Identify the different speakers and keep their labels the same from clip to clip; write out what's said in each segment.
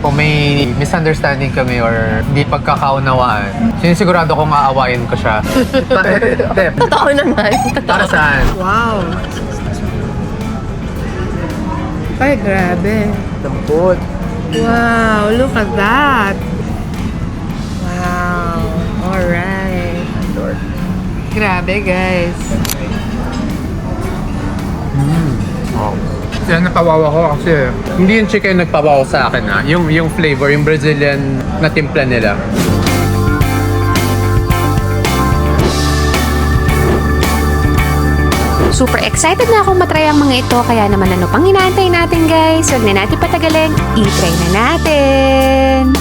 Speaker 1: kung may misunderstanding kami or hindi pagkakaunawaan, sinisigurado kong aawayin ko siya.
Speaker 2: Totoo naman.
Speaker 1: Para saan?
Speaker 2: Wow. Ay, grabe.
Speaker 1: Lambot.
Speaker 2: Wow, look at that. Wow. Alright. Grabe, guys.
Speaker 1: Oh. Kaya napawawa ko kasi hindi yung chicken nagpawawa sa akin ha. Yung flavor, yung Brazilian na timpla nila.
Speaker 3: Super excited na akong matry ang mga ito, kaya naman ano pang inaantay natin guys? Huwag na natin patagalin, i-try na natin!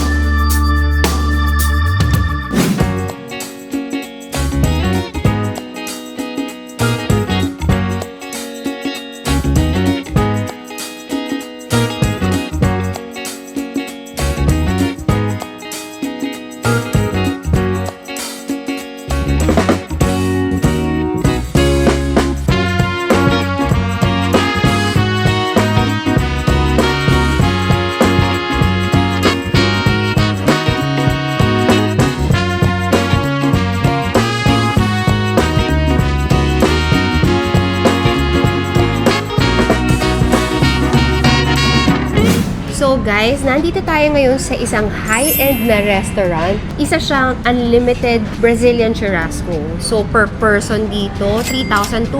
Speaker 2: So guys, nandito tayo ngayon sa isang high-end na restaurant. Isa siyang unlimited Brazilian churrasco. So per person dito, 3,200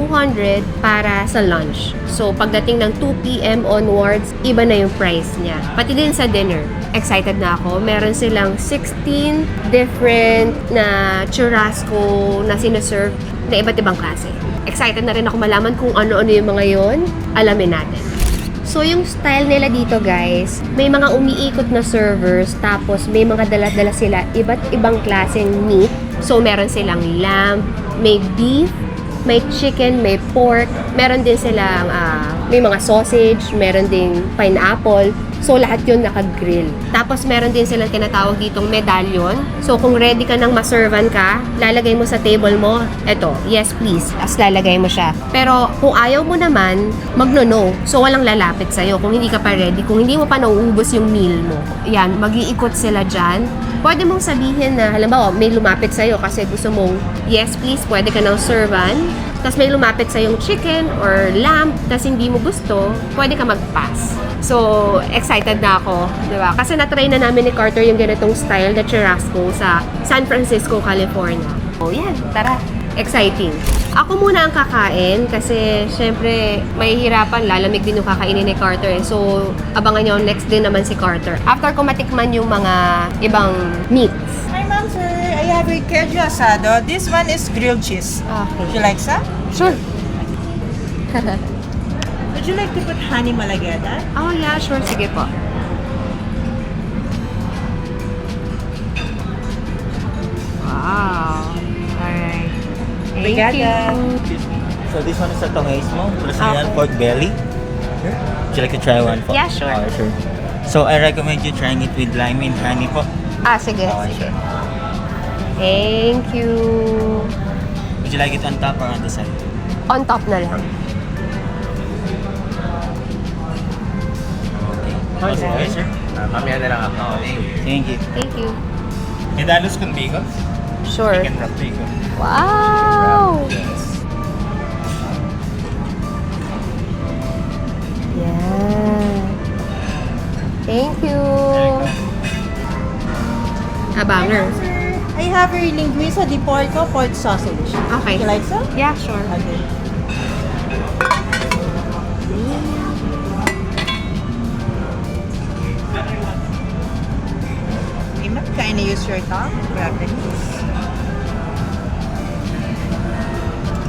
Speaker 2: para sa lunch. So pagdating ng 2 p.m. onwards, iba na yung price niya. Pati din sa dinner. Excited na ako. Meron silang 16 different na churrasco na sinaserve na iba't ibang klase. Excited na rin ako malaman kung ano-ano yung mga yon. Alamin natin. So, yung style nila dito, guys, may mga umiikot na servers, tapos may mga dala-dala sila iba't ibang klaseng meat. So, meron silang lamb, may beef, may chicken, may pork, meron din silang, may mga sausage, meron ding pineapple. So, lahat yun naka-grill. Tapos, meron din silang tinatawag ditong medallion. So, kung ready ka nang maservan ka, lalagay mo sa table mo, eto, yes please. Tapos, lalagay mo siya. Pero, kung ayaw mo naman, magno-no. So, walang lalapit sa'yo kung hindi ka pa ready. Kung hindi mo pa nauubos yung meal mo. Yan, mag-iikot sila dyan. Pwede mong sabihin na, halimbawa, may lumapit sa'yo kasi gusto mong, yes please, pwede ka nang servan. Tapos may lumapit sa yung chicken or lamb, tapos hindi mo gusto, pwede ka mag-pass. So, excited na ako, di ba? Kasi na-try na namin ni Carter yung ganitong style na churrasco sa San Francisco, California. Oh, yan, tara. Exciting. Ako muna ang kakain kasi syempre mahihirapan, lalamig din yung kakainin ni Carter. So, abangan nyo, next din naman si Carter. After ko matikman yung mga ibang meats.
Speaker 4: Hi, ma'am, sir. I have a queijo asado. This one is grilled cheese.
Speaker 2: Okay.
Speaker 4: Would you like some?
Speaker 2: Sure.
Speaker 4: Would you like to put honey malagada?
Speaker 2: Oh, yeah, sure. Sige po. Wow. Alright. Thank
Speaker 4: Obrigada.
Speaker 2: you.
Speaker 5: So this one is a tongismo, Brazilian
Speaker 2: Okay.
Speaker 5: pork belly. Would you like to try one? Po?
Speaker 2: Yeah, sure.
Speaker 5: Okay, sure. So I recommend you trying it with lime and honey po.
Speaker 2: Sige.
Speaker 5: Okay, sure.
Speaker 2: Thank you.
Speaker 5: Would you like it on top or on the side?
Speaker 2: On top na lang.
Speaker 5: Okay, sir.
Speaker 1: Mamaya na lang ako.
Speaker 5: Thank you.
Speaker 2: Thank you.
Speaker 5: Medallos con bacon?
Speaker 2: Sure.
Speaker 5: Chicken wrap bacon.
Speaker 2: Wow!
Speaker 5: Yes.
Speaker 2: Yeah. Thank you. Banger.
Speaker 4: Sir, I have a linguiça de porco pork sausage.
Speaker 2: Okay.
Speaker 4: Would you like some?
Speaker 2: Yeah, sure.
Speaker 4: Okay. Okay, ma'am, kindly use your tongue. Grab the cheese.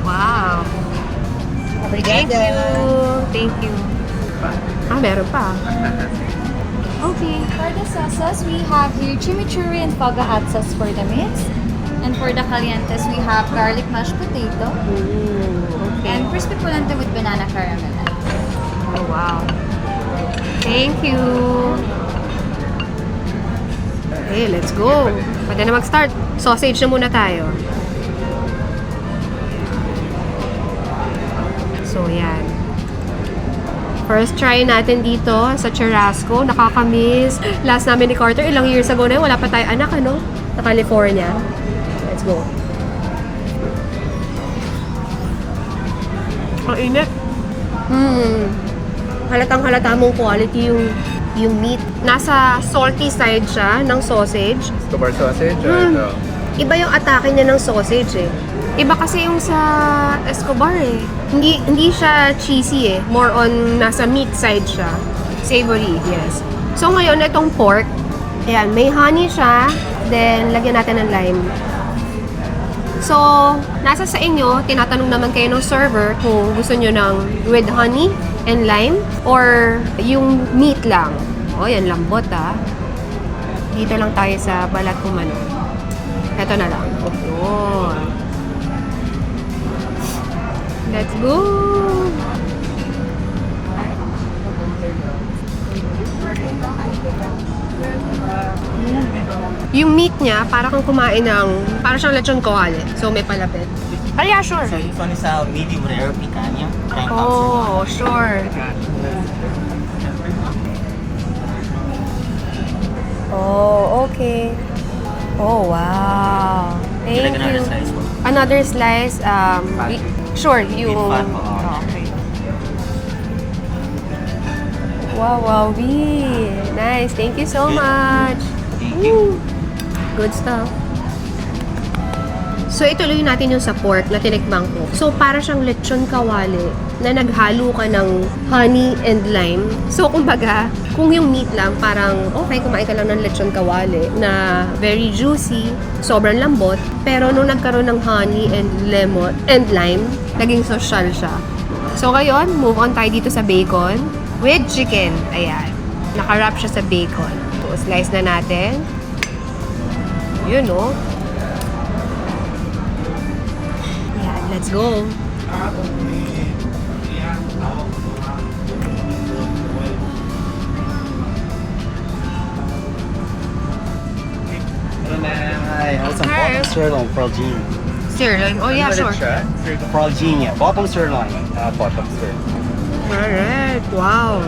Speaker 2: Wow. Thank
Speaker 4: Obrigada.
Speaker 2: you. Thank you. Meron pa.
Speaker 6: Okay, for the sauces, we have here chimichurri and faga hot sauce for the meats. And for the calientes, we have garlic mashed potato
Speaker 2: Okay.
Speaker 6: and crispy polenta with banana caramel.
Speaker 2: Oh, wow. Thank you. Okay, let's go. Pwede na mag-start. Sausage na muna tayo. So, yan. First try natin dito sa churrasco. Nakakamiss. Last namin ni Carter, ilang years ago na yun. Wala pa tayo anak, ano? Sa California. Let's go. Ang init. Halatang-halata mong quality yung meat. Nasa salty side siya ng sausage.
Speaker 1: Escobar sausage?
Speaker 2: Iba yung atake niya ng sausage eh. Iba kasi yung sa Escobar eh. Hindi siya cheesy eh. More on nasa meat side siya. Savory, yes. So ngayon, itong pork, ayan, may honey siya. Then, lagyan natin ng lime. So, nasa sa inyo, tinatanong naman kayo ng server kung gusto nyo ng with honey and lime or yung meat lang. O, yan, lambot ah. Dito lang tayo sa balat kung ano. Ito na lang. Yun. Let's go! Yung meat niya, para kang kumain ng, para siyang lechon kawali. So, may palapit. Oh, yeah, sure.
Speaker 5: So this one is a medium rare picanha.
Speaker 2: Oh, sure. Oh, okay. Oh, wow.
Speaker 5: Would you like
Speaker 2: Thank
Speaker 5: another
Speaker 2: you.
Speaker 5: slice po?
Speaker 2: Another slice, sure, yung...
Speaker 5: With fat po.
Speaker 2: Okay. Wow, wow, nice. Thank you so much.
Speaker 5: Thank you.
Speaker 2: Good stuff. So, ituloy natin yung sa pork na tinikmang ko. So, para siyang lechon kawali na naghalo ka ng honey and lime. So, kumbaga, kung yung meat lang, parang okay, kumain ka lang ng lechon kawali na very juicy, sobrang lambot. Pero nung nagkaroon ng honey and lemon and lime, naging social siya. So, ngayon, move on tayo dito sa bacon with chicken. Ayan. Naka-wrap siya sa bacon. So, slice na natin. Yun, no? Ayan, let's go.
Speaker 7: Hi, I want some
Speaker 2: Hi.
Speaker 7: bottom sirloin, Pralgene.
Speaker 2: Sirloin. Oh, yeah, sure.
Speaker 7: Pralgene, yeah. Bottom sirloin.
Speaker 1: Bottom sir.
Speaker 2: Alright, wow.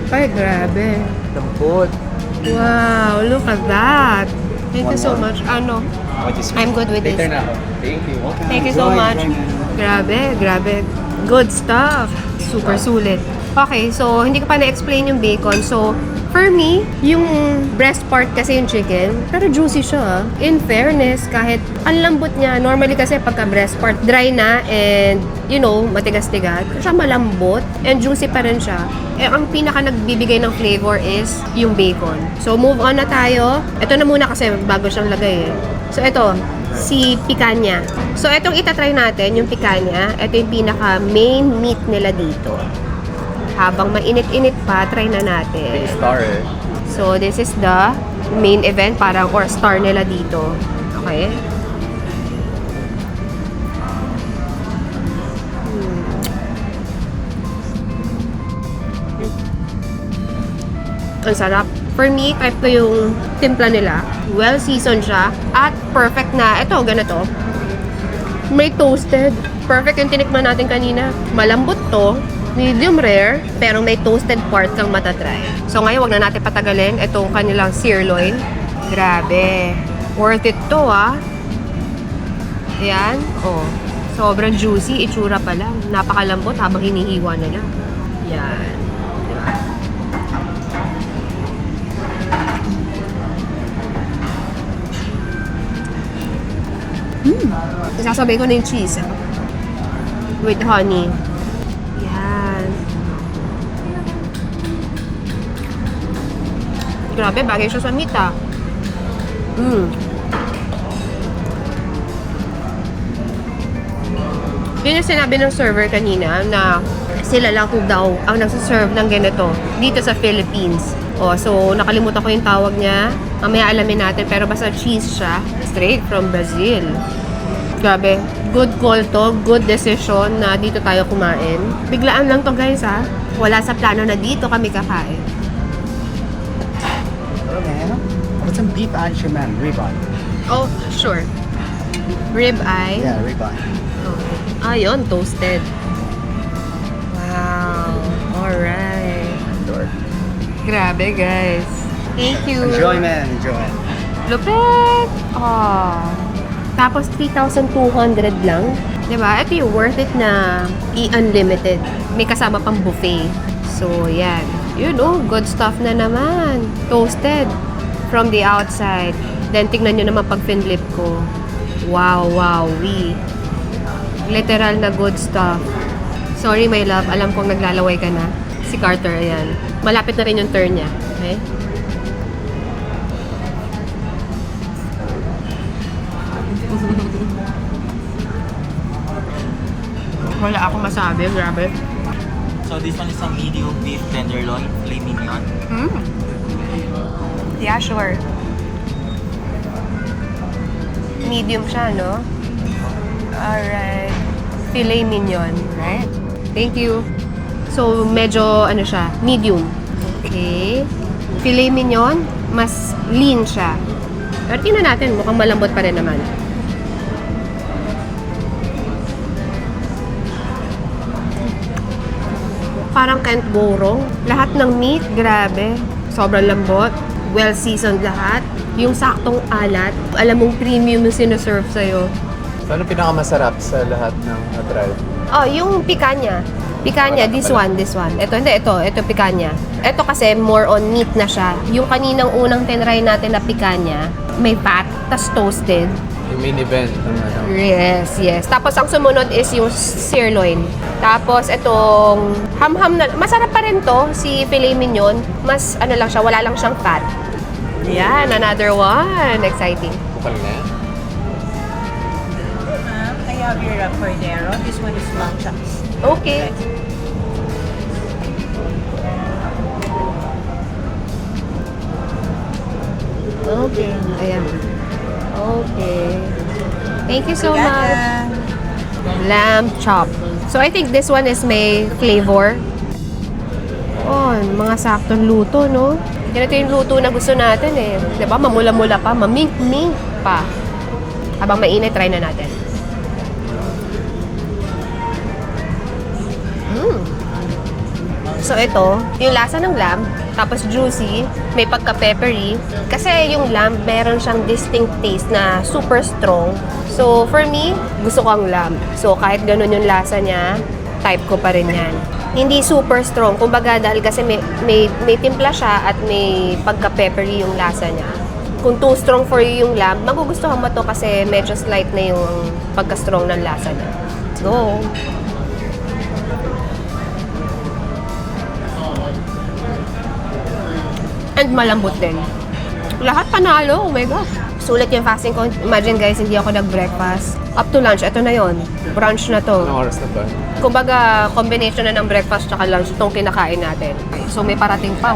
Speaker 2: Ay, grabe.
Speaker 7: Lambot.
Speaker 2: Wow, look at that. Thank you
Speaker 7: One
Speaker 2: so
Speaker 7: more?
Speaker 2: much. Ano?
Speaker 7: What is
Speaker 2: I'm good with this.
Speaker 1: Later na ako. Thank you.
Speaker 2: Thank you so much. Grabe. Good stuff. Super sulit. Okay, so hindi ko pa na-explain yung bacon. So, for me, yung breast part kasi yung chicken, pero juicy siya. In fairness, kahit ang lambot niya, normally kasi pagka breast part, dry na and, you know, matigas-tigas. Siya malambot and juicy pa rin siya. Eh, ang pinaka nagbibigay ng flavor is yung bacon. So, move on na tayo. Ito na muna kasi bago siyang lagay eh. So, ito, si picanha. So, itong itatry natin, yung picanha, ito yung pinaka main meat nila dito. Habang mainit-init pa, try na natin.
Speaker 1: Big star eh.
Speaker 2: So, this is the main event, parang, or star nila dito. Okay? Ang sarap. For me, type ko yung timpla nila. Well-seasoned siya. At perfect na, ito, ganito. May toasted. Perfect yung tinikman natin kanina. Malambot to. Medium rare, pero may toasted part kang matatry. So ngayon, wag na natin patagalin itong kanilang sirloin. Grabe. Worth it to, ah. Ayan. Oh. Sobrang juicy. Itsura pa lang. Napakalambot habang hinihiwa nila. Yan. Diba? Sasabay ko na yung cheese, ah. With honey. Grabe, bagay siya sa meat ah. Yun yung sinabi ng server kanina na sila lang daw ang nagsaserve ng ganito dito sa Philippines. Oh, so nakalimutan ko yung tawag niya. Mamaya alamin natin, pero basta cheese siya. Straight from Brazil. Grabe, good call to, good decision na dito tayo kumain. Biglaan lang to guys ha. Wala sa plano na dito kami kakain.
Speaker 7: What's some beef anchoman, ribeye?
Speaker 2: Oh, sure. Rib eye.
Speaker 7: Yeah, ribeye.
Speaker 2: Okay. Ah, yun, toasted. Alright. Grabe, guys. Thank you.
Speaker 7: Enjoy, man. Enjoy.
Speaker 2: Lupit! Oh. Tapos 3,200 lang. Diba? Ito yung worth it na i-unlimited. May kasama pang buffet. So, yan. Yun, oh. Good stuff na naman. Toasted from the outside. Then, tignan nyo naman pag finlip ko. Wow, wow, literal na good stuff. Sorry, my love. Alam kong naglalaway ka na. Si Carter, ayan. Malapit na rin yung turn niya. Okay? Wala akong masabi. Grabe.
Speaker 5: So this one is a medium beef tenderloin, filet mignon.
Speaker 2: Yeah, sure. Medium siya, no? Alright. Filet mignon, right? Thank you. So, medyo, ano siya, medium. Okay. Filet mignon, mas lean siya. Pero tingnan natin, mukhang malambot pa rin naman. Parang can't go wrong. Lahat ng meat, grabe. Sobrang lambot. Well-seasoned lahat. Yung saktong alat. Alam mong premium yung sinaserve sa'yo.
Speaker 1: Ano pinakamasarap sa lahat ng drive?
Speaker 2: Oh, yung picanha. Picanha, this one. Ito, hindi, ito picanha. Ito kasi more on meat na siya. Yung kaninang unang tinry natin na picanha, may fat, tas toasted.
Speaker 1: Yung main event ng ano.
Speaker 2: Yes. Tapos ang sumunod is yung sirloin. Tapos itong ham-ham na, masarap pa rin to, si filet mignon. Mas ano lang siya, wala lang siyang fat. Yan, another one. Exciting.
Speaker 1: Bukal na yan.
Speaker 4: Ma'am, I have your cordero. This one is lamb chops.
Speaker 2: Okay. Okay. Ayan. Okay. Thank you so much. Lamb chop. So, I think this one is may flavor. Oh, mga saktong luto, no? Ganito yung luto na gusto natin eh. Diba? Mamula-mula pa, mamink-mink pa. Habang mainit, try na natin. So, ito, yung lasa ng lamb, tapos juicy, may pagka-peppery. Kasi yung lamb, meron siyang distinct taste na super strong. So, for me, gusto ko ang lamb. So, kahit ganun yung lasa niya, type ko pa rin yan. Hindi super strong. Kumbaga, dahil kasi may timpla siya at may pagka-peppery yung lasa niya. Kung too strong for you yung lamb, magugustuhan mo to kasi medyo slight na yung pagka-strong ng lasa niya. Let's go! And malambot din. Lahat panalo. Oh my gosh. Sulit yung fasting ko. Imagine guys, hindi ako nag-breakfast. Up to lunch, ito na yon. Brunch na to.
Speaker 1: Anong oras na ba?
Speaker 2: Kumbaga, combination na ng breakfast at lunch itong kinakain natin. So, may parating pa.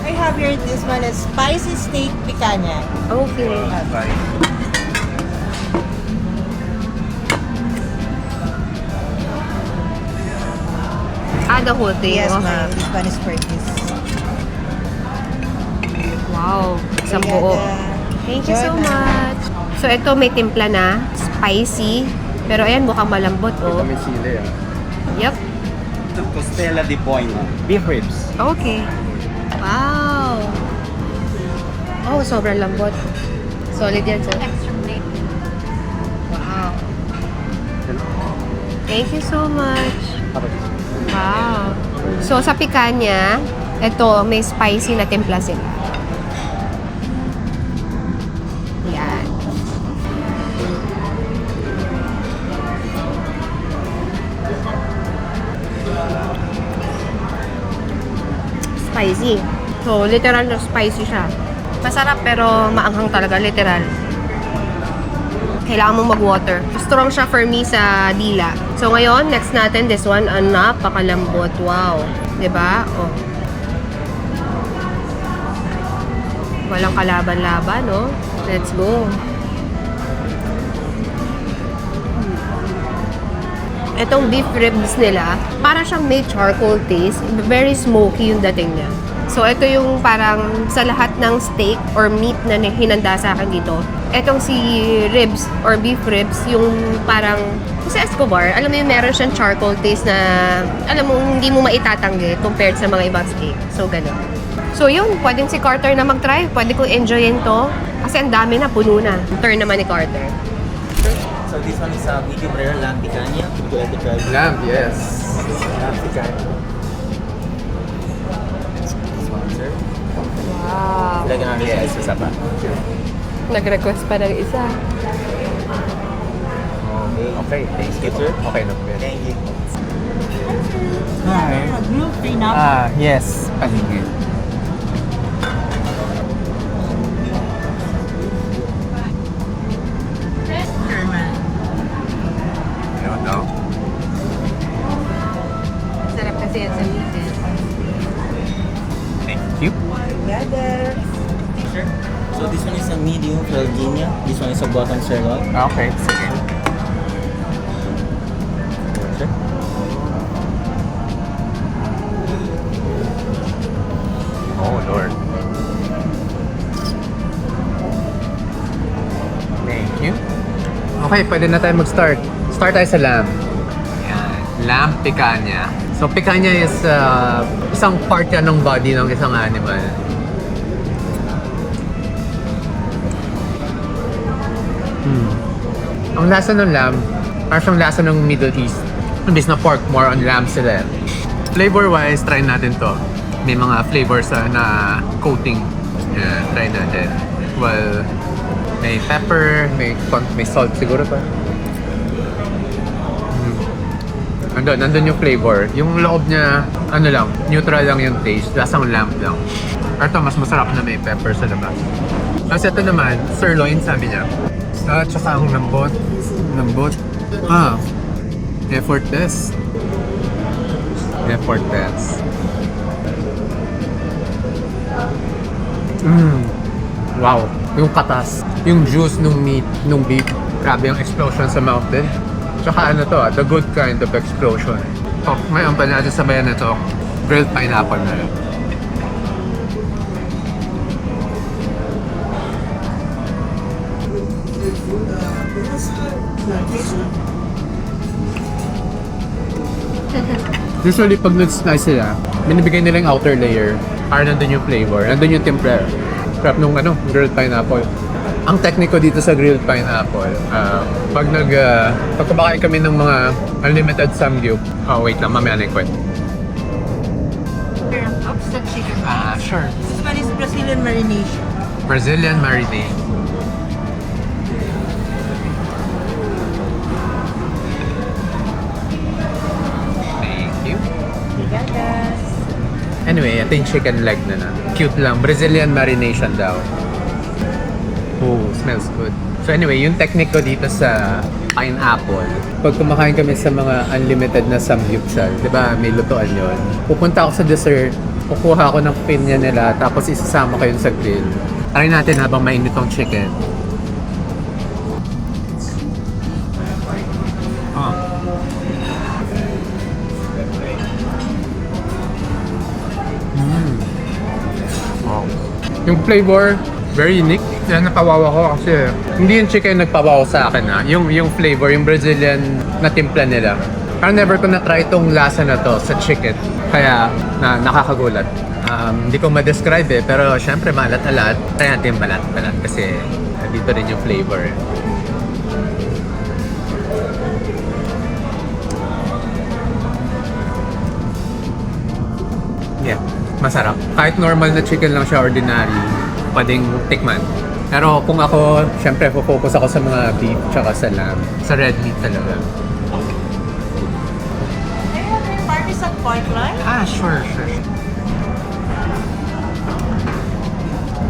Speaker 4: I have here, this one is spicy steak picanha.
Speaker 2: Okay. The whole thing.
Speaker 4: Yes,
Speaker 2: Okay.
Speaker 4: ma'am. This one is for this.
Speaker 2: Wow. Isang buo. Thank you so much. So, ito may timpla na. Spicy. Pero ayan, mukhang malambot, oh.
Speaker 1: May sili ah.
Speaker 2: Yep.
Speaker 7: Costella di Boina. Beef ribs.
Speaker 2: Okay. Wow. Oh, sobrang lambot. Solid yan, sir. Wow. Thank you so much. Wow. So, sa picanha, ito, may spicy na timpla sila. Yan. Spicy. So, literal na spicy siya. Masarap pero maanghang talaga, literal. Kailangan mong mag-water. Strong siya for me sa dila. So, ngayon, next natin, this one, napakalambot. Wow. Diba? Oh. Walang kalaban-laban, no? Let's go. Itong beef ribs nila, para siyang may charcoal taste. Very smoky yung dating niya. So, ito yung parang sa lahat ng steak or meat na hinanda sa akin dito. Etong si ribs or beef ribs, yung parang sa Escobar, alam mo yung meron siyang charcoal taste na alam mo hindi mo maitatanggi compared sa mga ibang steak. So, ganun. So, yun. Pwedeng si Carter na mag-try. Pwede ko enjoyin to. Kasi ang dami na, puno na. Turn naman ni Carter.
Speaker 5: So this one is a medium rare lamb picanha. Would you like to try?
Speaker 1: Lamb, yes.
Speaker 5: Lamb picanha. This one, sir.
Speaker 2: Wow.
Speaker 5: Like another size, isa pa.
Speaker 2: Nag-request pa ng isa.
Speaker 1: Okay, thank you, sir. Okay na po.
Speaker 5: Thank you.
Speaker 4: Grilled pineapple.
Speaker 1: Yes. Paligid. Ayun, no?
Speaker 2: Sarap kasi yan sa meat.
Speaker 1: Thank you.
Speaker 4: Together.
Speaker 5: Sir. So this one is a medium Virginia. This one is a bottom sirloin.
Speaker 1: Okay, sige.
Speaker 5: Sir.
Speaker 1: Oh, Lord. Thank you. Okay, pwede na tayo mag-start. Start tayo sa lamb. Yan. Lamb picanha. So, picanha is isang part yan ng body ng isang animal. Ang lasa ng lamb, parang lasa ng Middle East. Imbis na pork, more on lamb sila. Flavor-wise, try natin to. May mga flavors na coating. Yeah, try natin. Well, may pepper, may salt siguro pa. Nandun yung flavor. Yung loob niya, ano lang, neutral lang yung taste. Lasang lamb lang. Ito, mas masarap na may pepper sa labas. Kasi ito naman, sirloin sabi niya. Tsaka ang lambot. Lambot. Effortless. Effortless. Wow. Yung katas. Yung juice nung meat, nung beef. Grabe yung explosion sa mouth din. Tsaka ano to, the good kind of explosion. Oh, ngayon pa natin sabayan na to, grilled pineapple na lang. Usually, pag nag-slice sila, binibigay nila yung outer layer para nandun yung flavor, nandun yung tempera. Crap nung grilled pineapple. Ang tekniko dito sa grilled pineapple, pag kumakain kami ng mga unlimited samgyup, wait lang, mamaya na yung kwento.
Speaker 4: Oops, the chicken.
Speaker 1: Sure.
Speaker 4: This one is Brazilian marination.
Speaker 1: Brazilian marinade. Thank you.
Speaker 4: Together.
Speaker 1: Anyway, ito yung chicken leg na. Cute lang. Brazilian marination daw. Oh, smells good. So anyway, yung technique ko dito sa pineapple, pag kumakain kami sa mga unlimited na samgyupsal, di ba, may lutuan yun. Pupunta ako sa dessert, kukuha ako ng pinya nila, tapos isasama ko yun sa grill. Try natin habang mainit tong chicken. Wow. Yung flavor, very unique. Yan napawawa ko kasi hindi yung chicken nagpawawa sa akin yung flavor, yung Brazilian na timpla nila. Parang never ko na-try itong lasa na to sa chicken. Kaya nakakagulat. Hindi ko ma-describe pero syempre malat-alat. Try natin malat-alat kasi dito rin yung flavor. Yeah, masarap. Kahit normal na chicken lang siya, ordinary, pwedeng tikman. Pero kung ako, syempre, focus ako sa mga beef tsaka sa lamb. Sa red meat talaga.
Speaker 4: Parmesan pork loin.
Speaker 1: Sure.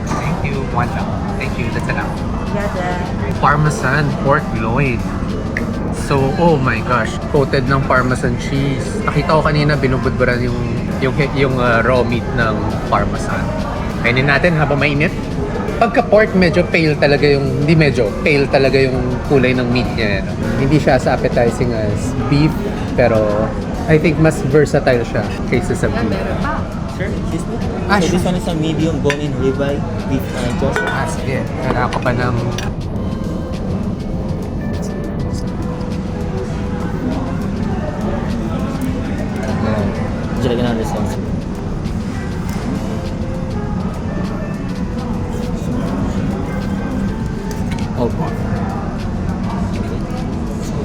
Speaker 1: Thank you. One lang. Thank you. That's enough.
Speaker 4: Together.
Speaker 1: Parmesan pork loin. So, oh my gosh, coated ng parmesan cheese. Nakita ko kanina, binubudburan yung raw meat ng parmesan. Kainin natin habang mainit. Pagka pork, medyo pale talaga pale talaga yung kulay ng meat niya. No? Hindi siya as appetizing as beef, pero I think mas versatile siya kaysa sa beef.
Speaker 5: Sir, excuse me?
Speaker 1: Ah,
Speaker 5: so
Speaker 1: sure.
Speaker 5: this one is a medium bone-in ribeye beef anchos.
Speaker 1: Sige. Kailangan ko pa ng...
Speaker 5: Would you like another sauce? Opo.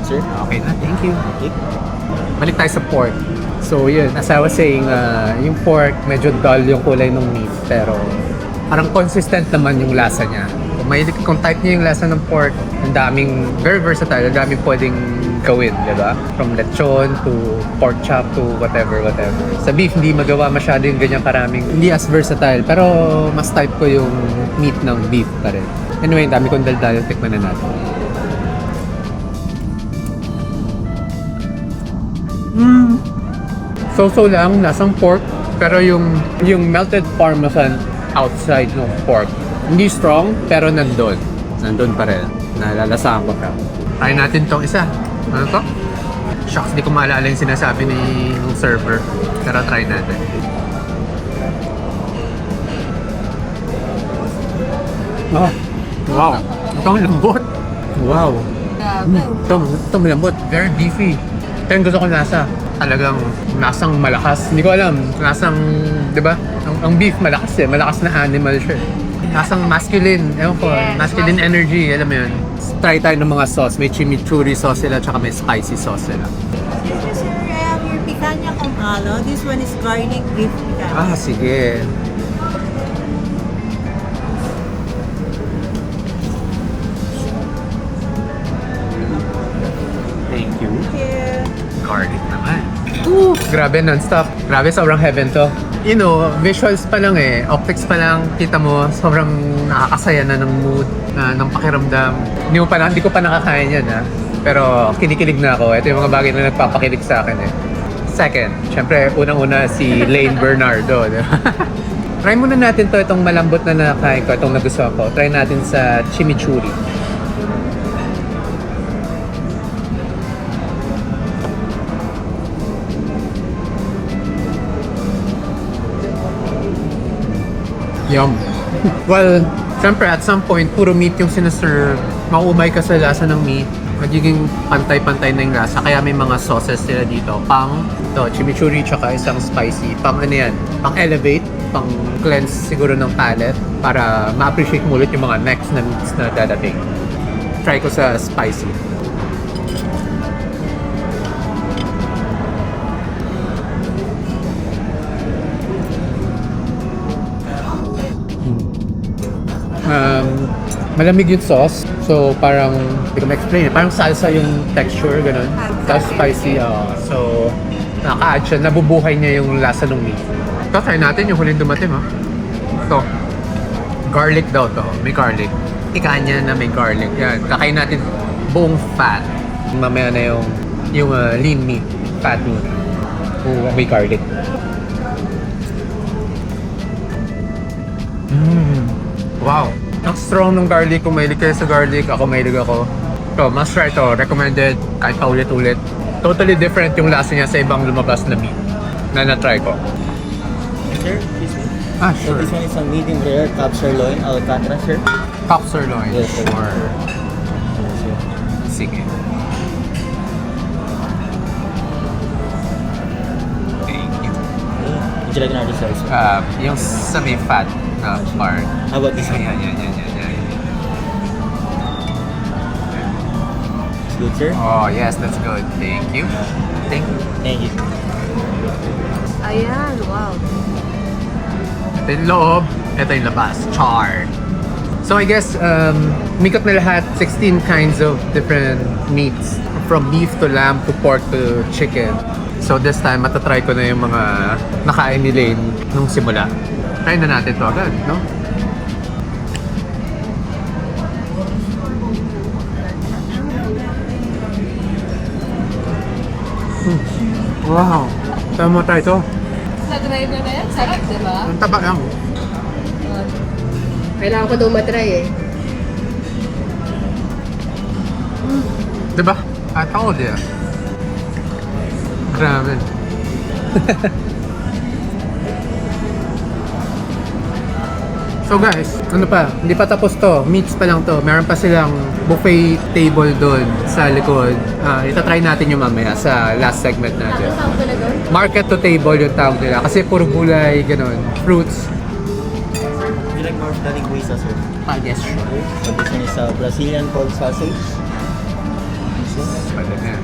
Speaker 5: Sir?
Speaker 1: Okay na, thank you.
Speaker 5: Okay.
Speaker 1: Balik tayo sa pork. So yun, as I was saying, yung pork, medyo dull yung kulay ng meat. Pero parang consistent naman yung lasa niya. Kung type niya yung lasa ng pork, ang daming, very versatile, ang daming pwedeng gawin, di ba? From lechon to pork chop to whatever. Sa beef, hindi magawa masyado yung ganyan karaming, hindi as versatile. Pero mas type ko yung meat ng beef pa rin. Anyway, ang dami kong daldal, tikman na natin. So lang, lasang pork, pero yung melted parmesan outside ng pork, hindi strong, pero nandun pa rin. Nalalasahan ko pa. Try natin tong isa. Ano to? Shucks, di ko maalala yung sinasabi ng server. Pero try natin. Oh, wow. Ito ang lambot. Wow. Ito malambot. Very beefy. Ito yung gusto ko nasa. Talagang nasang malakas. Hindi ko alam. Nasang, di ba? Ang beef malakas eh. Malakas na animal siya. Nasang masculine. Ewan ko.
Speaker 2: Yes,
Speaker 1: masculine energy. Alam mo yun. Try tayo ng mga sauce. May chimichurri sauce sila tsaka may spicy sauce sila.
Speaker 4: Excuse me, sir. I have your picanha con halo. This one is garlic beef picanha.
Speaker 1: Sige. Thank you.
Speaker 4: Here.
Speaker 1: Garlic naman. Grabe, non-stop. Grabe, sobrang heaven to. You know, visuals pa lang eh. Optics pa lang, kita mo, sobrang nakakasaya na ng mood, ng pakiramdam. Hindi ko pa nakakain yan ha. Pero kinikilig na ako. Ito yung mga bagay na nagpapakilig sa akin eh. Second, syempre, unang-una si Lane Bernardo. Di ba? Try muna natin to, itong malambot na nakain ko, itong nagustuhan ko. Try natin sa chimichurri. Yum. Well, syempre at some point, puro meat yung sinaserve. Maumay ka sa lasa ng meat. Magiging pantay-pantay na yung lasa. Kaya may mga sauces sila dito. Chimichurri tsaka isang spicy. Ano yan? Pang elevate, pang cleanse siguro ng palate para ma-appreciate mo ulit yung mga next na meats na dadating. Try ko sa spicy. Malamig yung sauce. So, parang, hindi ko ma-explain. Parang salsa yung texture, ganun. Tapos spicy. So, nakaka-add siya. Nabubuhay niya yung lasa ng meat. Ito, try natin yung huling dumating, ha? Ito. Garlic daw to. May garlic. Picanha na may garlic. Yan. Kakain natin buong fat. Mamaya na yung lean meat. Fat meat. May garlic. Wow. Ang strong ng garlic. Kung mahilig kayo sa garlic, mahilig ako. So, must try to. Recommended. Kahit paulit-ulit. Totally different yung lasa niya sa ibang lumabas na meat na na-try ko.
Speaker 5: Sir, excuse me? So
Speaker 1: Sure.
Speaker 5: this one is a medium rare cab sirloin alcatra, sir.
Speaker 1: Top sirloin.
Speaker 5: Yes, sir.
Speaker 1: Or...
Speaker 5: Yes, sir.
Speaker 1: Sige. Thank you.
Speaker 5: Would you like another sauce?
Speaker 1: Yung sa may fat na part.
Speaker 5: How about this one?
Speaker 1: Yan.
Speaker 5: It's good, sir?
Speaker 1: Oh, yes, that's good. Thank you. Thank you.
Speaker 5: Thank you.
Speaker 2: Ayan, wow.
Speaker 1: Ito yung loob, ito yung labas. Char. So I guess, mikot na lahat, 16 kinds of different meats. From beef to lamb to pork to chicken. So this time, matatry ko na yung mga nakain ni Lane nung simula. Try na natin to agad, no? Wow! Tama tayo ito.
Speaker 6: Sa driver na yan, sarap, di ba?
Speaker 1: Ang taba lang.
Speaker 2: Kailangan ko daw matry eh.
Speaker 1: Diba? I told you. Grabe. So guys, ano pa? Hindi pa tapos to. Meats pa lang to. Meron pa silang buffet table doon sa likod. Itatry natin yung mamaya sa last segment natin. Market to table yung tawag nila. Kasi puro gulay, ganun. Fruits.
Speaker 5: Do you like more of the linguiça, sir?
Speaker 1: Yes, sure.
Speaker 5: So this one is a Brazilian pork sausage.
Speaker 1: Pwede na.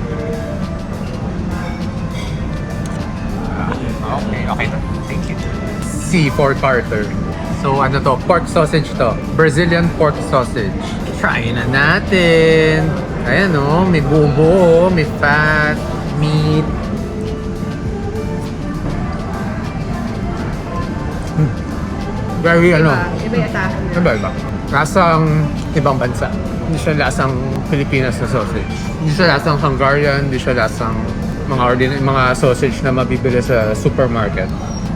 Speaker 1: Okay na. Thank you. C for Carter. So ano to? Pork sausage to. Brazilian pork sausage. Try na natin. Ayan o, may bubo, may fat, meat. Very ano.
Speaker 2: Iba yata.
Speaker 1: Iba. Lasang ibang bansa. Hindi siya lasang Pilipinas na sausage. Hindi siya lasang Hungarian, hindi siya lasang mga sausage na mabibili sa supermarket.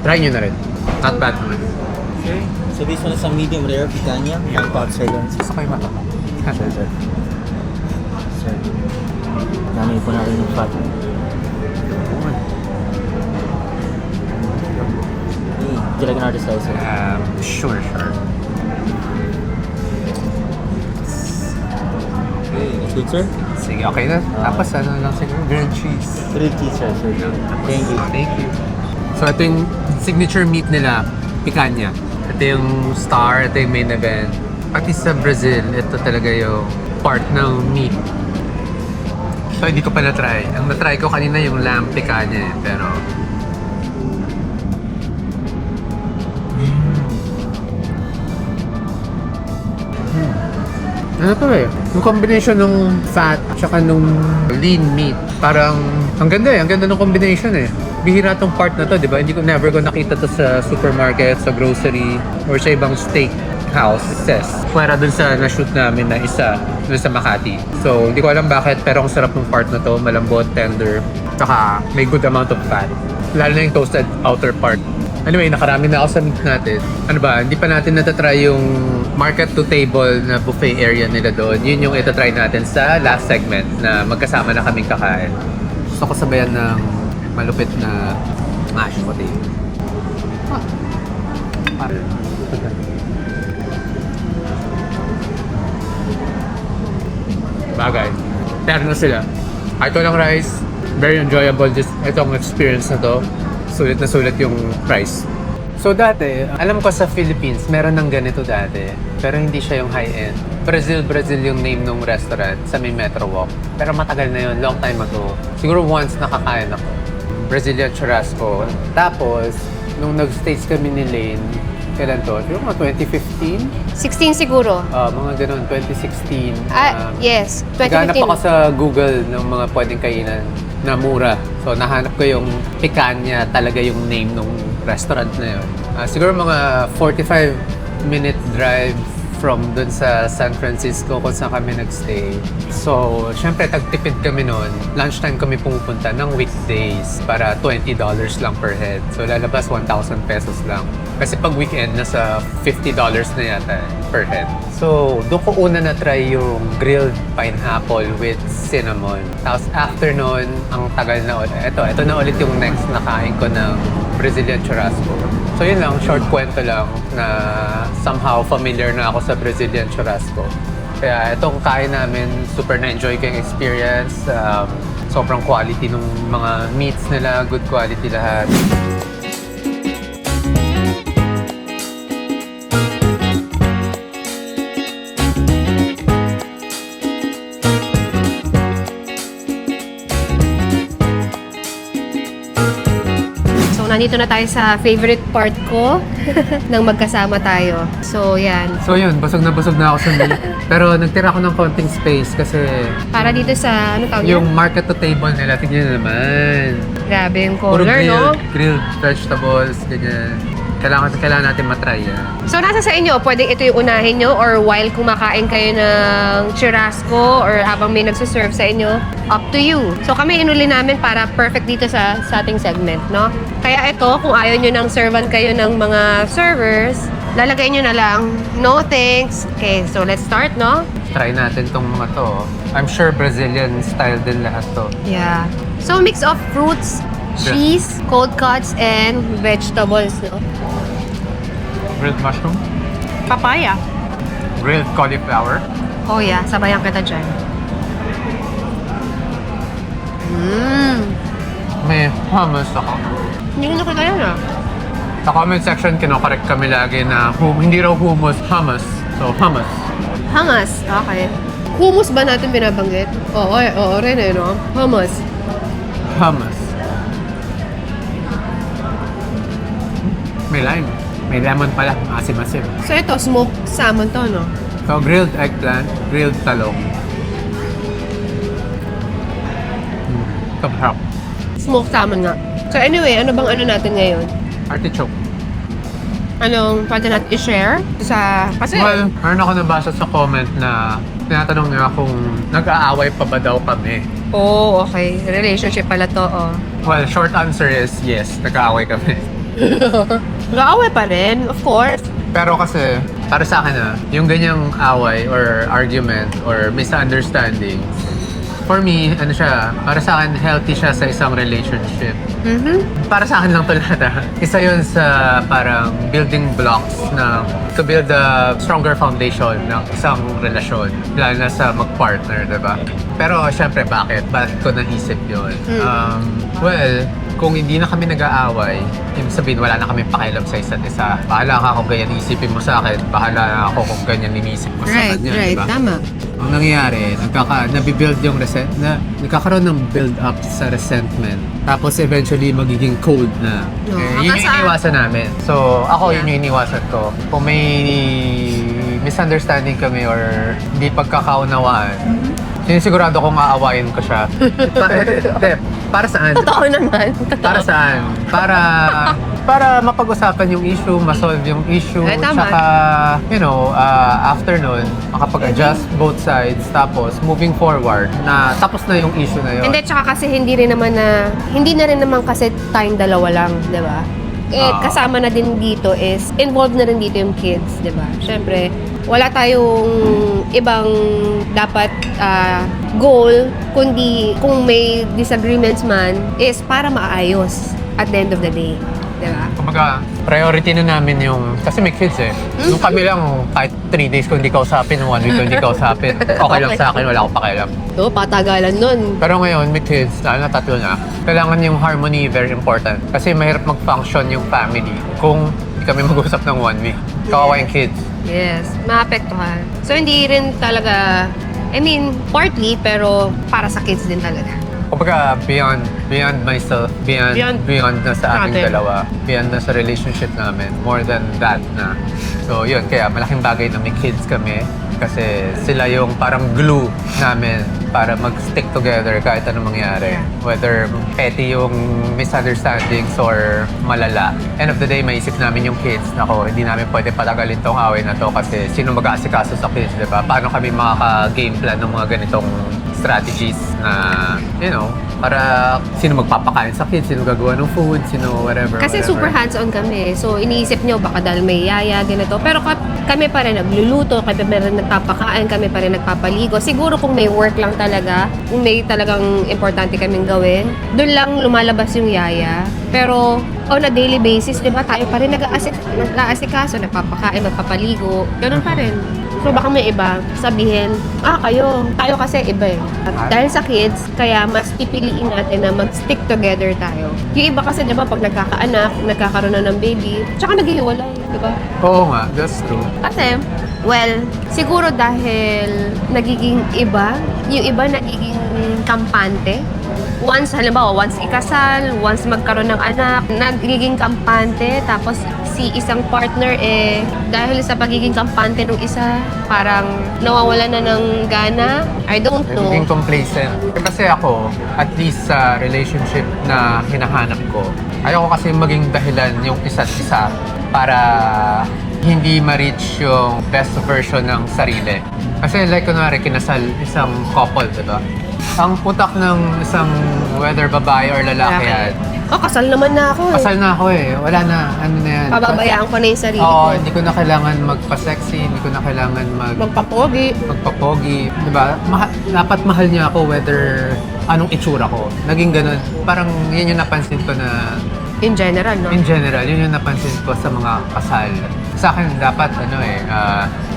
Speaker 1: Try nyo na rin. Not bad naman.
Speaker 5: Okay. So this one is a medium rare picanha. One pot sirloin.
Speaker 1: Gusto kayo matama.
Speaker 5: Sir. Dami po natin yung fat. Hey, would you like another slice, sir?
Speaker 1: Sure.
Speaker 5: Okay, that's good, sir.
Speaker 1: Sige, okay na. Tapos ano lang siguro, grilled cheese.
Speaker 5: Grilled cheese, sir. Thank you.
Speaker 1: Thank you. So ito yung signature meat nila, picanha. Ito yung star, ito yung main event. Pati sa Brazil, ito talaga yung part ng meat. So hindi ko pa na-try. Ang na-try ko kanina yung lamb picanha eh, pero... Ano to eh? Yung combination ng fat at saka nung lean meat. Parang, ang ganda eh. Ang ganda ng combination eh. Bihira tong part na to, di ba? Never ko nakita to sa supermarket, sa grocery, or sa ibang steak houses. Pwera dun sa na-shoot namin na isa, dun sa Makati. So, hindi ko alam bakit, pero ang sarap ng part na to. Malambot, tender, saka may good amount of fat. Lalo na yung toasted outer part. Anyway, nakarami na ako sa meat natin. Ano ba, hindi pa natin natatry yung market to table na buffet area nila doon. Yun yung itatry natin sa last segment na magkasama na kaming kakain. Gusto ko sabayan ng malupit na mashed potato. Bagay. Pero na sila. Ito lang rice. Very enjoyable itong experience na to. Sulit na sulit yung price. So dati, alam ko sa Philippines, meron ng ganito dati. Pero hindi siya yung high-end. Brazil yung name ng restaurant sa may Metro Walk. Pero matagal na yun, long time ago. Siguro once nakakain ako. Brazilian churrasco. Tapos, nung nag-stays kami ni Lane, kailan to? Siguro mga 2015?
Speaker 2: 16 siguro.
Speaker 1: Mga ganun, 2016.
Speaker 2: Yes.
Speaker 1: Naghanap
Speaker 2: 2015.
Speaker 1: ako sa Google ng mga pwedeng kainan na mura. So, nahanap ko yung picanha, talaga yung name ng restaurant na yun. Siguro mga 45-minute drive from dun sa San Francisco kung saan kami nagstay. So, syempre, tagtipid kami noon. Lunchtime kami pumupunta ng weekdays para $20 lang per head. So, lalabas 1,000 pesos lang. Kasi pag weekend, nasa $50 na yata per head. So, doon ko una na-try yung grilled pineapple with cinnamon. Tapos after nun, ang tagal na ulit. Ito na ulit yung next na kain ko ng Brazilian churrasco. So yun lang, short kwento lang na somehow familiar na ako sa Brazilian churrasco. Kaya itong kain namin, super na-enjoy ko yung experience. Sobrang quality ng mga meats nila, good quality lahat.
Speaker 2: Nandito na tayo sa favorite part ko nang magkasama tayo. So, yan.
Speaker 1: So yun, busog na ako sa meat. Pero nagtira ako ng konting space kasi
Speaker 2: Para dito sa, ano tawag
Speaker 1: yung
Speaker 2: yan?
Speaker 1: market to table nila, tignan naman.
Speaker 2: Grabe yung
Speaker 1: Puro
Speaker 2: color, no?
Speaker 1: grilled vegetables, ganyan. Kailangan natin matry yan.
Speaker 2: So, nasa sa inyo, pwedeng ito yung unahin nyo or while kumakain kayo ng churrasco or habang may nagsuserve sa inyo, up to you. So, kami inuli namin para perfect dito sa ating segment, no? Kaya ito, kung ayaw nyo nang servan kayo ng mga servers, lalagay nyo na lang, no thanks. Okay, so let's start, no?
Speaker 1: Try natin tong mga to. I'm sure Brazilian style din lahat to.
Speaker 2: Yeah. So, mix of fruits, cheese, cold cuts, and vegetables, no?
Speaker 1: Grilled mushroom?
Speaker 2: Papaya.
Speaker 1: Grilled cauliflower.
Speaker 2: Oh yeah, sabayan kita dyan.
Speaker 1: May hummus ako.
Speaker 2: Hindi ko nakita yan ah.
Speaker 1: Sa comment section, kinokorek kami lagi na hindi raw hummus, hummus. So, hummus.
Speaker 2: Hummus. Okay. Hummus ba natin binabanggit? Oo rin eh, no? Hummus.
Speaker 1: Hummus. May lime. May lemon pala. Asim-asim.
Speaker 2: So ito, smoked salmon to, no?
Speaker 1: So, grilled eggplant, grilled talong. Sarap.
Speaker 2: Smoked salmon nga. So anyway, ano bang ano natin ngayon?
Speaker 1: Artichoke.
Speaker 2: Anong pwede natin i-share? Kasi...
Speaker 1: Well, meron ako nabasa sa comment na tinatanong niya kung nag-aaway pa ba daw kami.
Speaker 2: Oh, okay. Relationship pala to, oh.
Speaker 1: Well, short answer is yes, nag-aaway kami.
Speaker 2: Nag-aaway pa rin, of course.
Speaker 1: Pero kasi, para sa akin yung ganyang away or argument or misunderstanding, for me, ano siya, para sa akin, healthy siya sa isang relationship. Para sa akin lang to lahat. Isa yun sa parang building blocks na to build a stronger foundation ng isang relasyon. Lalo na sa mag-partner, diba? Pero syempre, bakit? Bakit ko naisip yun? Well, kung hindi na kami nag-aaway, ibig sabihin wala na kami pakialam sa isa't isa. Bahala ka kung ganyan isipin mo sa akin. Bahala ako kung ganyan inisip mo sa kanya, diba?
Speaker 2: Tama.
Speaker 1: Ang nangyayari, nabibuild yung nagkakaroon ng build-up sa resentment. Tapos eventually magiging cold na.
Speaker 2: No,
Speaker 1: Yun yung iniwasan namin. So ako, yun yung iniwasan ko. Kung may misunderstanding kami or hindi pagkakaunawaan, sinisigurado kong aawayin ko siya. Para saan?
Speaker 2: Totoo naman.
Speaker 1: Para saan? Para mapag-usapan yung issue, ma-solve yung issue,
Speaker 2: Tama.
Speaker 1: tsaka, after nun, makapag-adjust both sides, tapos moving forward, na tapos na yung issue na yun.
Speaker 2: Hindi, tsaka kasi hindi na rin naman kasi tayong dalawa lang, di ba? Kasama na din dito is, involved na rin dito yung kids, di ba? Siyempre, wala tayong ibang dapat goal, kundi kung may disagreements man, is para maayos at the end of the day. Diba?
Speaker 1: Kumbaga, priority na namin yung, kasi may kids eh. Nung kami lang, kahit 3 days ko hindi kausapin, 1 week ko hindi kausapin, okay lang sa akin, wala akong pakialam.
Speaker 2: So, patagalan nun.
Speaker 1: Pero ngayon, may kids, lalo na 3 na, kailangan yung harmony very important. Kasi mahirap mag-function yung family kung hindi kami mag-usap ng 1 week. Kawawa yung kids.
Speaker 2: Yes, maapektuhan. So, hindi rin talaga, partly, pero para sa kids din talaga.
Speaker 1: Kumbaga, beyond myself, beyond na sa ating
Speaker 2: natin.
Speaker 1: dalawa, beyond na sa relationship namin, more than that na. So yun, kaya malaking bagay na may kids kami kasi sila yung parang glue namin para mag-stick together kahit anong mangyari. Whether petty yung misunderstandings or malala. End of the day, maisip namin yung kids. Nako, hindi namin pwede patagalin tong away na to kasi sino mag-aasikaso sa kids, di ba? Paano kami makaka-game plan ng mga ganitong strategies na, para sino magpapakain sa kids, sino gagawa ng food, sino whatever.
Speaker 2: Kasi super hands-on kami. So, iniisip nyo, baka dahil may yaya, ganito. Pero kami pa rin nagluluto, kami pa rin nagpapakain, kami pa rin nagpapaligo. Siguro kung may work lang talaga, kung may talagang importante kaming gawin, doon lang lumalabas yung yaya. Pero, on a daily basis, di ba, tayo pa rin nag-aasikaso, nagpapakain, nagpapaligo. Ganun pa rin. So baka may iba sabihin, tayo kasi iba eh. At dahil sa kids, kaya mas pipiliin natin na mag-stick together tayo. Yung iba kasi, di ba, pag nagkakaanak, nagkakaroon na ng baby, tsaka naghihiwalay, di ba?
Speaker 1: Oo nga, that's true.
Speaker 2: Kasi, well, siguro dahil nagiging iba, yung iba nagiging kampante. Once ikasal, once magkaroon ng anak, nagiging kampante, tapos si isang partner dahil sa pagiging kampante ng isa, parang nawawala na ng gana. I don't know.
Speaker 1: Nagiging complacent. Kasi ako, at least sa relationship na hinahanap ko, ayoko kasi maging dahilan yung isa't isa para hindi ma-reach yung best version ng sarili. Kasi like kunwari, kinasal isang couple, diba? Ang putak ng isang whether babae or lalaki yan.
Speaker 2: Kasal naman na ako eh.
Speaker 1: Kasal na ako eh. Wala na. Ano na yan.
Speaker 2: Pababayaan ko na yung sarili
Speaker 1: Oo,
Speaker 2: ko.
Speaker 1: hindi ko na kailangan magpa-sexy, hindi ko na kailangan magpapogi. Diba? Dapat mahal niya ako whether anong itsura ko. Naging ganun. Parang yun yung napansin ko na
Speaker 2: In general, no?
Speaker 1: in general, yun yung napansin ko sa mga kasal. Sa akin, dapat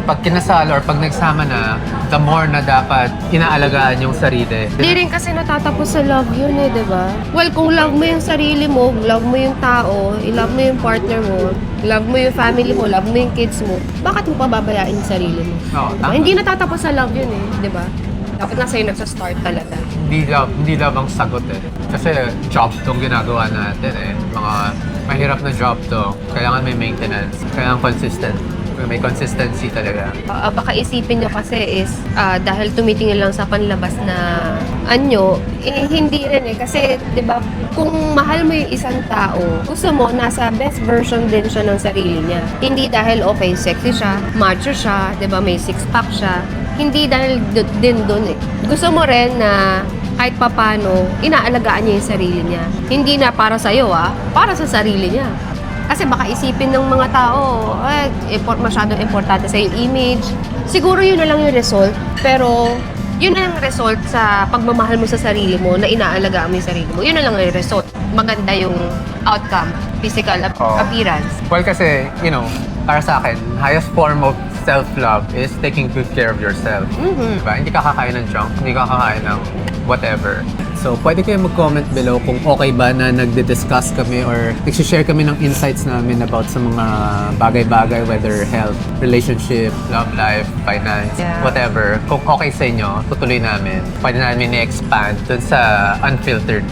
Speaker 1: pag kinasal or pag nagsama na, the more na dapat inaalagaan yung sarili.
Speaker 2: Hindi rin kasi natatapos sa love yun eh, di ba? Well, kung love mo yung sarili mo, love mo yung tao, i-love mo yung partner mo, love mo yung family mo, love mo yung kids mo, bakit mo pababayaan yung sarili mo?
Speaker 1: Oo,
Speaker 2: Diba?
Speaker 1: tama.
Speaker 2: Hindi natatapos sa love yun eh, di ba? Dapat na sa'yo nagsa-start talaga.
Speaker 1: Hindi love ang sagot eh. Kasi job tong ginagawa natin eh. Mga mahirap na job to. Kailangan may maintenance. Kailangan consistent. May consistency talaga.
Speaker 2: Baka isipin nyo kasi is dahil tumitingin lang sa panlabas na anyo, hindi rin eh. Kasi, di ba, kung mahal mo yung isang tao, gusto mo, nasa best version din siya ng sarili niya. Hindi dahil, okay, sexy siya, macho siya, di ba, may six-pack siya. Hindi dahil din doon eh. Gusto mo rin na kahit papano, inaalagaan niya yung sarili niya. Hindi na para sa'yo para sa sarili niya. Kasi baka isipin ng mga tao, masyadong importante sa yung image. Siguro yun na lang yung result, pero yun na lang result sa pagmamahal mo sa sarili mo, na inaalagaan mo yung sarili mo. Yun na lang yung result. Maganda yung outcome, physical appearance.
Speaker 1: Well, kasi, para sa akin, highest form of self-love is taking good care of yourself.
Speaker 2: Mhm.
Speaker 1: Diba? Hindi ka kakain ng junk, hindi ka kakain ng whatever. So, pwede kayo mag-comment below kung okay ba na nagdi-discuss kami or nag-share kami ng insights namin about sa mga bagay-bagay, whether health, relationship, love life, finance,
Speaker 2: Yeah.
Speaker 1: whatever. Kung okay sa inyo, tutuloy namin. Pwede namin i-expand dun sa unfiltered.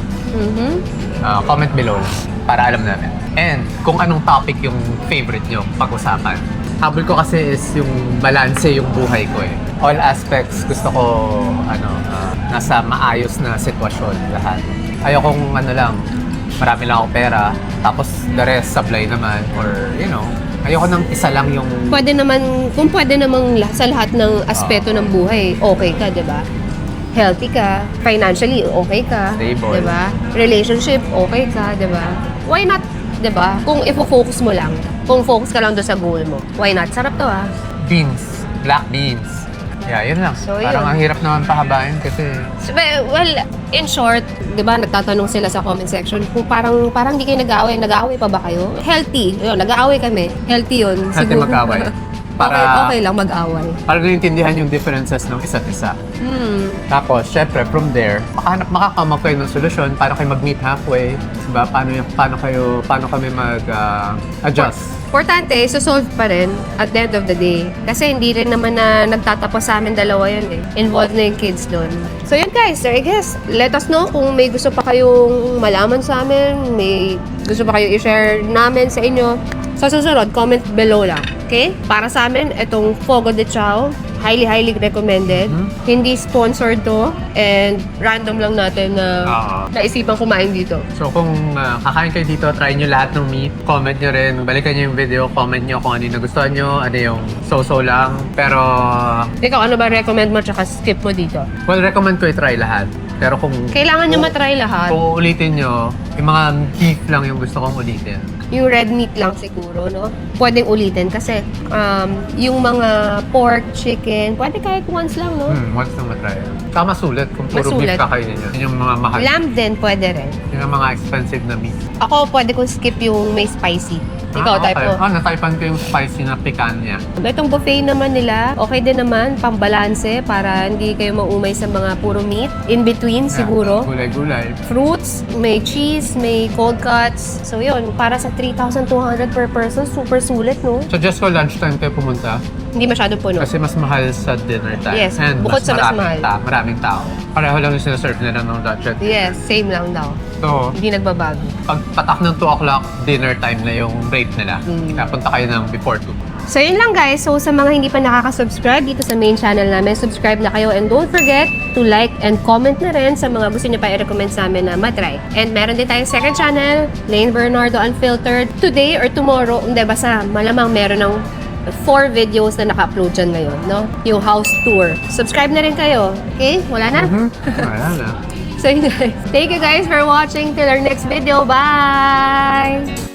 Speaker 1: Comment below para alam namin. And kung anong topic yung favorite nyo pag-usapan. Habol ko kasi is yung balance yung buhay ko eh. All aspects gusto ko nasa maayos na sitwasyon lahat. Ayokong marami lang akong pera, tapos the rest sablay naman or ayoko nang isa lang yung
Speaker 2: Kung pwede namang sa lahat ng aspeto ng buhay, okay ka, di ba? Healthy ka, financially okay ka,
Speaker 1: Stable.
Speaker 2: di ba? Relationship okay ka, di ba? Why not, di ba? Kung ifo-focus mo lang, kung focus ka lang doon sa goal mo, why not? Sarap to
Speaker 1: beans, black beans. Yeah, yun lang.
Speaker 2: So,
Speaker 1: Parang
Speaker 2: yun.
Speaker 1: ang hirap naman pahabain kasi
Speaker 2: Well, in short, di ba, nagtatanong sila sa comment section kung parang hindi kayo nag-aaway pa ba kayo? Healthy. Yun, nag-aaway kami. Healthy yun.
Speaker 1: Healthy
Speaker 2: Siguro.
Speaker 1: mag-away.
Speaker 2: okay lang mag-away.
Speaker 1: para naintindihan yung differences ng isa't isa. Tapos, syempre, from there, makakamag kayo ng solusyon, paano kayo mag-meet halfway, diba? Paano kami mag-adjust.
Speaker 2: Importante, solve pa rin at the end of the day. Kasi hindi rin naman na nagtatapos sa amin dalawa yun eh. Involved na yung kids doon. So yun guys, I guess, let us know kung may gusto pa kayong malaman sa amin, may gusto pa kayo i-share namin sa inyo. Sa susunod, comment below lang. Okay? Para sa amin, itong Fogo de Chao, highly recommended. Hindi sponsored to and random lang natin na naisipan kumain dito.
Speaker 1: So, kung kakain kayo dito, try nyo lahat ng meat. Comment nyo rin. Balikan nyo yung video. Comment nyo kung ano yung nagustuhan nyo. Ano yung so-so lang. Pero,
Speaker 2: Ikaw, ano ba recommend mo tsaka skip mo dito?
Speaker 1: well, recommend ko i-try lahat. Pero kung
Speaker 2: Kailangan nyo matry lahat.
Speaker 1: kung ulitin nyo, yung mga beef lang yung gusto kong ulitin.
Speaker 2: Yung red meat lang siguro, no? Pwedeng ulitin kasi yung mga pork, chicken, pwede kahit once lang, no?
Speaker 1: Once lang matry. Saka masulit kung puro
Speaker 2: Masulit.
Speaker 1: beef kakainin nyo. Yun yung mga mahal.
Speaker 2: Lamb din, pwede rin.
Speaker 1: Yun yung mga expensive na meat.
Speaker 2: Ako, pwede kong skip yung may spicy. Ikaw, type mo.
Speaker 1: Nataypan ko yung spicy na picanha.
Speaker 2: Itong buffet naman nila, okay din naman, pambalanse para hindi kayo maumay sa mga puro meat. In between, siguro.
Speaker 1: Gulay-gulay.
Speaker 2: Fruits, may cheese, may cold cuts. So yun, para sa 3,200 per person, super sulit, no?
Speaker 1: Suggest ko lunchtime kayo pumunta
Speaker 2: Hindi masyado puno.
Speaker 1: kasi mas mahal sa dinner time.
Speaker 2: Yes,
Speaker 1: And
Speaker 2: bukod sa mas mahal.
Speaker 1: Maraming tao. Pareho lang yung sinaserve nila ng budget.
Speaker 2: Yes, same lang daw.
Speaker 1: So,
Speaker 2: Hindi nagbabago.
Speaker 1: pag patak ng 2 o'clock, dinner time na yung rate nila. Kaya punta kayo ng before 2.
Speaker 2: So yun lang guys. So sa mga hindi pa nakaka-subscribe dito sa main channel namin, subscribe na kayo and don't forget to like and comment na rin sa mga gusto niyo pa i-recommend sa amin na matry. And meron din tayong second channel, Lane Bernardo Unfiltered. Today or tomorrow, hindi basta malamang meron ng 4 videos na naka-upload dyan ngayon, no? Yung house tour. Subscribe na rin kayo. Okay? Wala na?
Speaker 1: Wala na.
Speaker 2: So yun guys. Thank you guys for watching. Till our next video. Bye!